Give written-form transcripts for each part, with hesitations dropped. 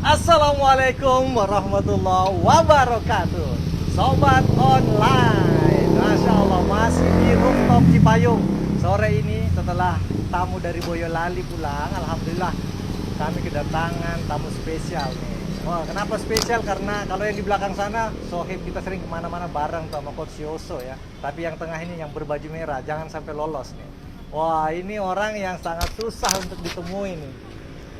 Assalamualaikum warahmatullahi wabarakatuh. Sobat online, Masya Allah masih di rooftop Cipayung. Sore ini setelah tamu dari Boyolali pulang, Alhamdulillah kami kedatangan tamu spesial nih. Wah, kenapa spesial? Karena kalau yang di belakang sana Sohib kita sering kemana-mana bareng sama Coach Yoso ya. Tapi yang tengah ini yang berbaju merah, jangan sampai lolos nih. Wah, ini orang yang sangat susah untuk ditemui nih.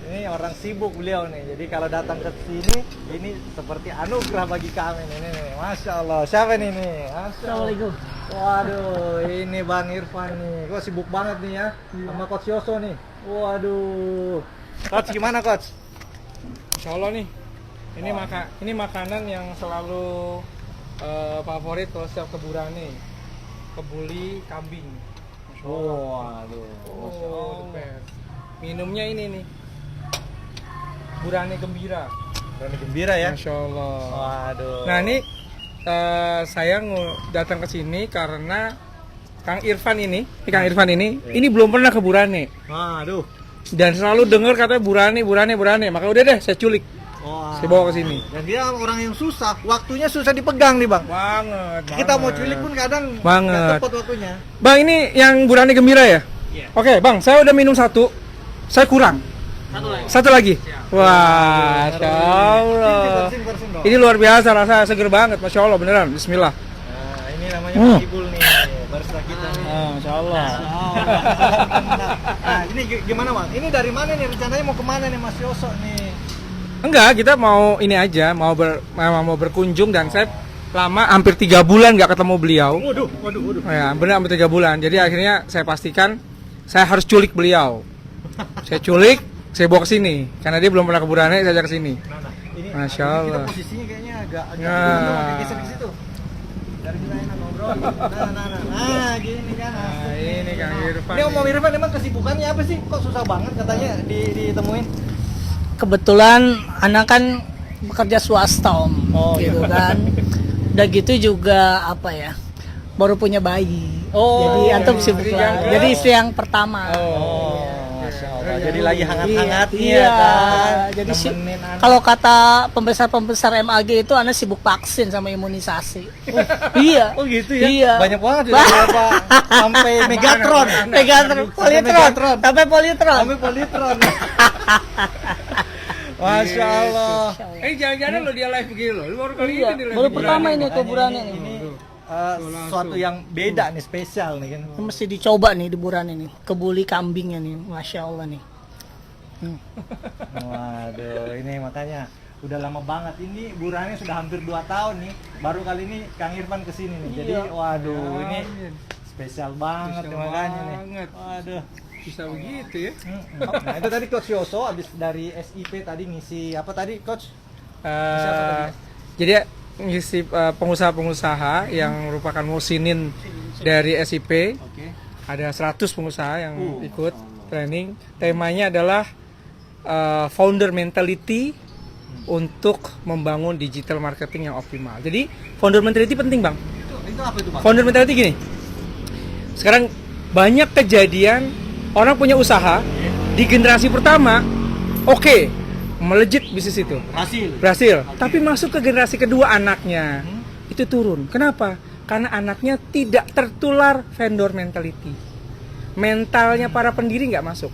Ini orang sibuk beliau nih. Jadi kalau datang ke sini, ini seperti anugerah bagi kami nih. Masya Allah. Siapa nih nih? Assalamualaikum. Waduh, ini Bang Irfan nih. Kok sibuk banget nih ya, sama Coach Yoso nih. Waduh. Coach gimana Coach? Insya Allah nih, ini makanan yang selalu favorit kalau setiap keburan nih, kebuli kambing. Masya Allah. Waduh. Oh, the best. Minumnya ini nih, burane gembira. Berani gembira ya. Masya Allah. Waduh. Nah ini saya datang ke sini karena Kang Irfan ini belum pernah ke Burane. Waduh. Dan selalu dengar katanya Burane. Maka udah deh saya culik. Wah. Saya bawa ke sini. Dan dia orang yang susah, waktunya susah dipegang nih Bang. Banget. Kita mau culik pun kadang Banget. nggak tepat waktunya. Bang, ini yang Burane Gembira ya? Iya. Oke, Bang, saya udah minum satu. Saya kurang. Satu lagi. Wah, Masya Allah. Bersin dong. Ini luar biasa, rasa seger banget. Masya Allah, beneran. Bismillah. Nah, ini namanya Pak Ibul nih, barista kita nih. Masya Allah. Nah, ini gimana Bang? Ini dari mana nih? Rencananya mau kemana nih Mas Yoso nih? Enggak, kita mau ini aja, memang mau berkunjung dan saya lama hampir 3 bulan nggak ketemu beliau. Waduh. Ya, benar hampir 3 bulan. Jadi akhirnya saya pastikan saya harus culik beliau. Saya culik, saya bawa ke sini karena dia belum pernah ke Burane, saya ajak ke sini. Nah, ini Masya ini Allah. kita posisinya kayaknya agak Nah. geser ke situ. Dari kita enak ngobrol. Nah, gini kan. Nah, ini Kang Irfan. Ini Om Irfan emang kesibukannya apa sih? Kok susah banget katanya ditemuin? Kebetulan anak kan bekerja swasta Om, Oh, gitu iya. kan. Udah gitu juga apa ya? Baru punya bayi. Oh, jadi iya, antum iya. sibuk Jadi lah. yang- Jadi istri yang pertama. Oh, Masya Allah. Jadi lagi hangat-hangatnya Iya, kan. jadi Nemenin anak. kalau kata pembesar-pembesar MAG itu anak sibuk vaksin sama imunisasi. Iya. Oh gitu ya? Iya. Banyak banget ya berapa sampai Megatron. Megatron, Politron, sampai Politron. Sampai Politron. Masya Allah. Jangan-jangan lo dia live begini lo. Lu baru kali Iya, ini dia live baru begini. pertama ini Makanya kuburannya ini, ini. suatu yang beda nih, spesial nih kan. Mesti dicoba nih di Burane nih, kebuli kambingnya nih, Masya Allah nih. Waduh, ini makanya udah lama banget. Ini Burane sudah hampir 2 tahun nih. Baru kali ini Kang Irfan kesini nih. Jadi Iya. waduh, ini Amin. spesial banget Spesial makanya nih. banget. Waduh. Bisa begitu ya. Nah, itu tadi Coach Yoso habis dari SIP tadi ngisi apa tadi Coach? Siapa Eh, tadi? jadi ngisi pengusaha-pengusaha yang merupakan musinin dari SIP. Oke. Ada 100 pengusaha yang ikut training. Temanya adalah founder mentality untuk membangun digital marketing yang optimal. Jadi founder mentality penting Bang. Itu apa itu, Pak? Founder mentality gini. Sekarang banyak kejadian orang punya usaha di generasi pertama, oke, melejit bisnis itu. Berhasil. Tapi masuk ke generasi kedua anaknya itu turun. Kenapa? Karena anaknya tidak tertular vendor mentality. Mentalnya para pendiri nggak masuk.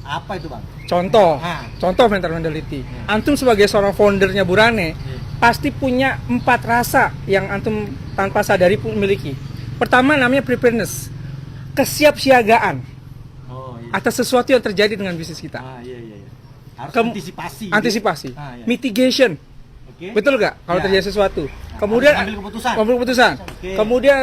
Apa itu, Bang? Contoh Ah. vendor mentality. Antum sebagai seorang foundernya Burane pasti punya 4 rasa yang antum tanpa sadari pun miliki. Pertama namanya preparedness, kesiapsiagaan Oh, iya. atas sesuatu yang terjadi dengan bisnis kita. Iya. Harus Kem- antisipasi. Antisipasi, Ah, iya. mitigation, Oke. betul nggak? Kalau Ya. terjadi sesuatu, kemudian Harus ambil keputusan. Oke. Kemudian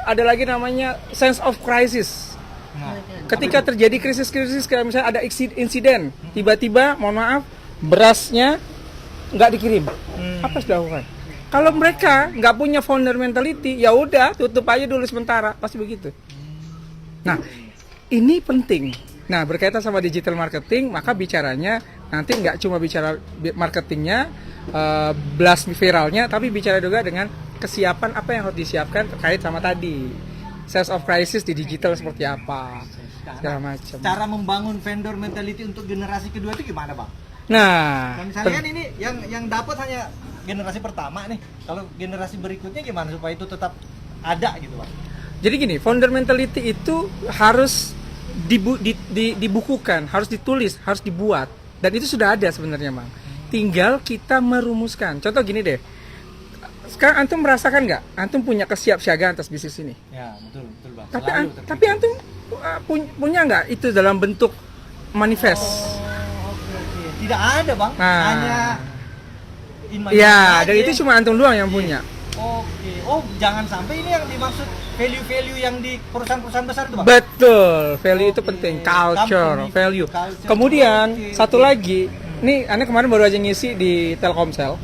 ada lagi namanya sense of crisis. Nah, Ketika terjadi krisis kayak misalnya ada insiden, tiba-tiba, mohon maaf, berasnya nggak dikirim, apa yang dilakukan? Kalau mereka nggak punya founder mentality, ya udah tutup aja dulu sementara, pasti begitu. Nah, ini penting. Nah, berkaitan sama digital marketing, maka bicaranya nanti nggak cuma bicara marketingnya, blast viralnya, tapi bicara juga dengan kesiapan apa yang harus disiapkan terkait sama tadi. Sense of crisis di digital seperti apa, segala macam. cara membangun vendor mentality untuk generasi kedua itu gimana, Bang? Nah, Nah, misalnya kan ini yang dapat hanya generasi pertama nih. Kalau generasi berikutnya gimana supaya itu tetap ada gitu, Bang? jadi gini, founder mentality itu harus dibukukan, harus ditulis, harus dibuat, dan itu sudah ada sebenarnya, Bang. Tinggal kita merumuskan. Contoh gini deh, sekarang antum merasakan nggak? Antum punya kesiapsiagaan atas bisnis ini. Ya, betul Bang. Tapi Selalu tapi antum punya nggak itu dalam bentuk manifest? Oke. Tidak ada, Bang. Nah. Hanya Ya, aja. dan itu cuma antum doang yang punya. Oke. Oh, jangan sampai ini yang dimaksud value-value yang di perusahaan-perusahaan besar itu, Bang. Betul, value itu Oke. penting, culture, Company value. culture. Kemudian Oke, satu oke. lagi, nih Anda kemarin baru aja ngisi di Telkomsel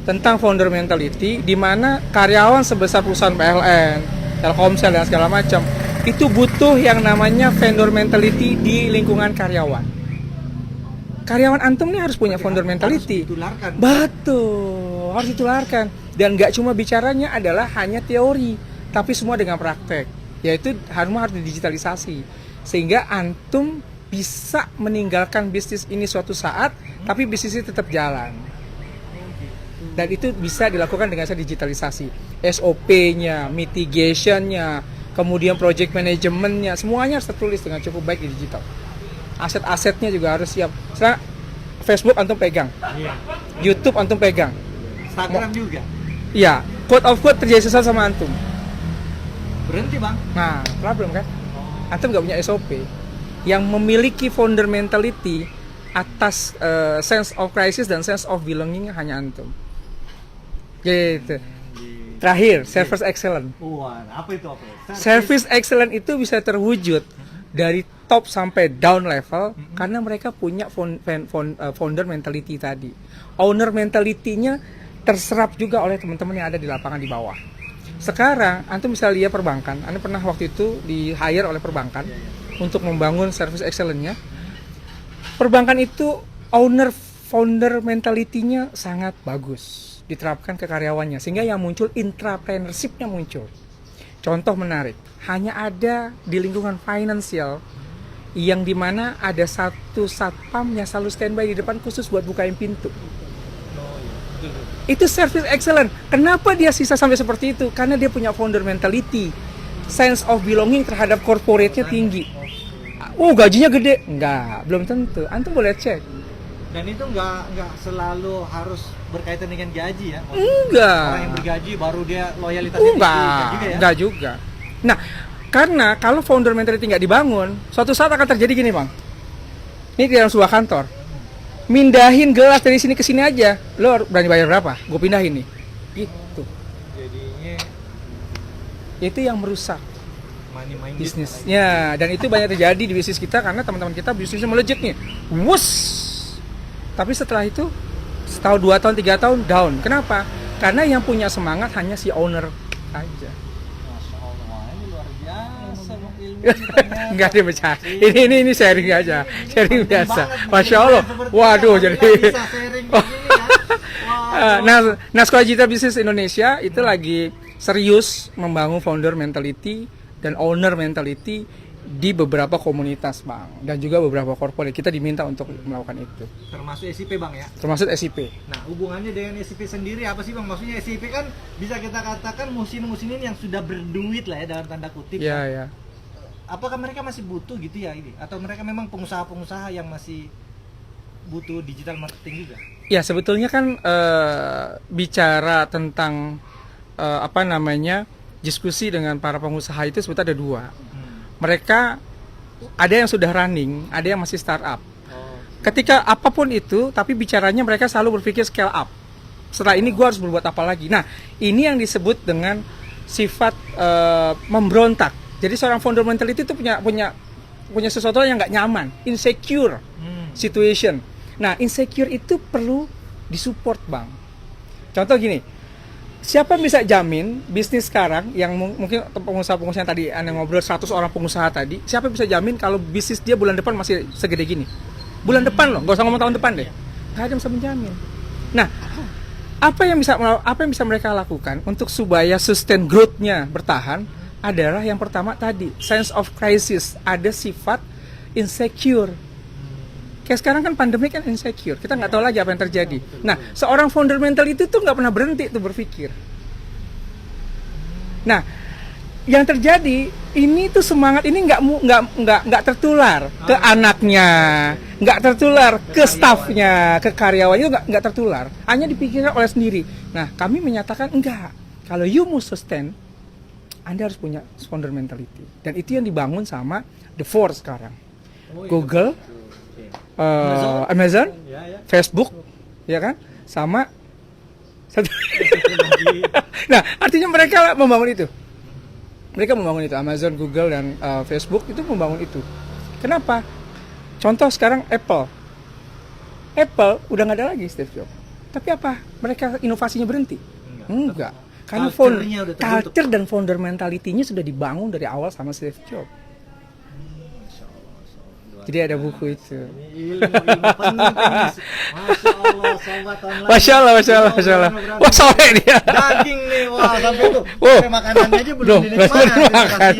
tentang founder mentality, di mana karyawan sebesar perusahaan PLN, Telkomsel dan segala macam itu butuh yang namanya vendor mentality di lingkungan karyawan. Karyawan antum nih harus punya founder mentality. Harus ditularkan. Betul, harus ditularkan. Dan nggak cuma bicaranya adalah hanya teori, tapi semua dengan praktek. Yaitu harus didigitalisasi. Sehingga antum bisa meninggalkan bisnis ini suatu saat, tapi bisnisnya tetap jalan. Dan itu bisa dilakukan dengan digitalisasi. SOP-nya, mitigation-nya, kemudian project management-nya, semuanya harus tertulis dengan cukup baik di digital. Aset-asetnya juga harus siap. Sekarang Facebook antum pegang, Iya. YouTube antum pegang. Instagram juga. Iya, quote of quote terjadi sesuatu sama antum. Berhenti, Bang. Nah, problem kan? Antum nggak punya SOP. Yang memiliki founder mentality atas sense of crisis dan sense of belonging hanya antum. Gitu. Terakhir, service excellent. Wah, apa itu? Service excellent itu bisa terwujud dari top sampai down level karena mereka punya founder mentality tadi. Owner mentality-nya terserap juga oleh teman-teman yang ada di lapangan di bawah. Sekarang antum bisa lihat perbankan. Anda pernah waktu itu di hire oleh perbankan untuk membangun service excellent-nya. Perbankan itu founder mentality-nya sangat bagus diterapkan ke karyawannya sehingga yang muncul intrapreneurship-nya muncul. Contoh menarik, hanya ada di lingkungan finansial yang dimana ada satu satpam yang selalu standby di depan khusus buat bukain pintu. Itu service excellent. Kenapa dia sisa sampai seperti itu? Karena dia punya founder mentality, sense of belonging terhadap corporate-nya tinggi. Oh, gajinya gede? Enggak, belum tentu. Antum boleh cek. Dan itu nggak selalu harus berkaitan dengan gaji ya. Enggak. Orang yang bergaji baru dia loyalitasnya tinggi juga ya. Enggak juga. Nah, karena kalau founder mentality nggak dibangun, suatu saat akan terjadi gini, Bang. Ini di dalam sebuah kantor. Mindahin gelas dari sini ke sini aja. Lo berani bayar berapa? Gue pindahin nih. Gitu. Jadinya Itu yang merusak money minded. bisnisnya. Dan itu banyak terjadi di bisnis kita karena teman-teman kita bisnisnya melejit nih. Wus. Tapi setelah itu setahun, 2 tahun, 3 tahun down. Kenapa? Karena yang punya semangat hanya si owner aja. Masya Allah, wah, ini luar biasa Bang, ilmunya ternyata. Enggak dia bercanda. Ini sharing aja. Sharing Penting biasa. banget Masya bikin Allah. brand seperti Waduh, ini. jadi Alhamdulillah bisa sharing begini ya. Wah, nah, Sekolah Digital Business Indonesia itu lagi serius membangun founder mentality dan owner mentality di beberapa komunitas, Bang, dan juga beberapa corporate. Kita diminta untuk melakukan itu, termasuk SIP Bang ya. termasuk SIP. Nah, hubungannya dengan SIP sendiri apa sih Bang? Maksudnya SIP kan bisa kita katakan musim-musim ini yang sudah berduit lah ya dalam tanda kutip. Iya, Bang. ya. Apakah mereka masih butuh gitu ya ini? Atau mereka memang pengusaha-pengusaha yang masih butuh digital marketing juga? Ya, sebetulnya kan bicara tentang diskusi dengan para pengusaha itu sebetulnya ada 2. Mereka ada yang sudah running, ada yang masih startup. Ketika apapun itu, tapi bicaranya mereka selalu berpikir scale up. Setelah ini gue harus berbuat apa lagi? Nah, ini yang disebut dengan sifat memberontak. Jadi seorang founder mentality itu punya sesuatu yang nggak nyaman, insecure situation. Nah, insecure itu perlu disupport, Bang. Contoh gini, siapa bisa jamin bisnis sekarang yang mungkin pengusaha-pengusaha yang tadi Anda ngobrol 100 orang pengusaha tadi, siapa bisa jamin kalau bisnis dia bulan depan masih segede gini? Bulan depan loh, nggak usah ngomong tahun depan deh. Nggak ada yang bisa menjamin. Nah, apa yang bisa mereka lakukan untuk supaya sustain growth-nya bertahan adalah yang pertama tadi, sense of crisis, ada sifat insecure. Kayak sekarang kan pandemi kan insecure, kita nggak tahu lagi apa yang terjadi. Nah, seorang founder mentality itu nggak pernah berhenti tuh berpikir. Nah, yang terjadi ini tuh semangat ini nggak tertular ke anaknya, nggak tertular ke stafnya, ke karyawannya itu nggak tertular, hanya dipikirkan oleh sendiri. Nah, kami menyatakan enggak. Kalau you mau sustain, Anda harus punya founder mentality, dan itu yang dibangun sama The Four sekarang, Google, Amazon, Facebook, ya kan, sama satu. Nah, artinya mereka membangun itu. Mereka membangun itu, Amazon, Google, dan Facebook itu membangun itu. Kenapa? Contoh sekarang Apple udah nggak ada lagi Steve Jobs. Tapi apa? Mereka inovasinya berhenti? Enggak. Karena culture dan founder mentality-nya sudah dibangun dari awal sama Steve Jobs. Jadi ada buku itu. Ilmu penting. Masya Allah, sobat online. Masya Allah. Wah, sore dia. Daging nih, wah sampai tuh. Oh. Sampai makanannya aja belum dinikmati. makan.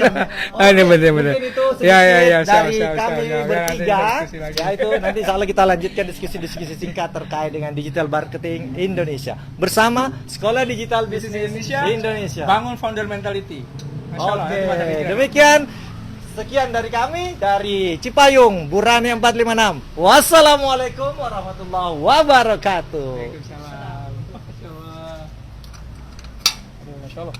Ini bener. Mungkin itu Ya. dari Siap. kami Ya, bertiga. nanti diskusi lagi. Ya itu nanti insya Allah kita lanjutkan diskusi-diskusi singkat terkait dengan digital marketing Indonesia bersama Sekolah Digital Bisnis Indonesia. Bangun founder mentality. Masya Allah, Oke, itu mata pikiran. demikian. Sekian dari kami dari Cipayung, Burani 456. Wassalamualaikum warahmatullahi wabarakatuh. Waalaikumsalam. Masya Allah.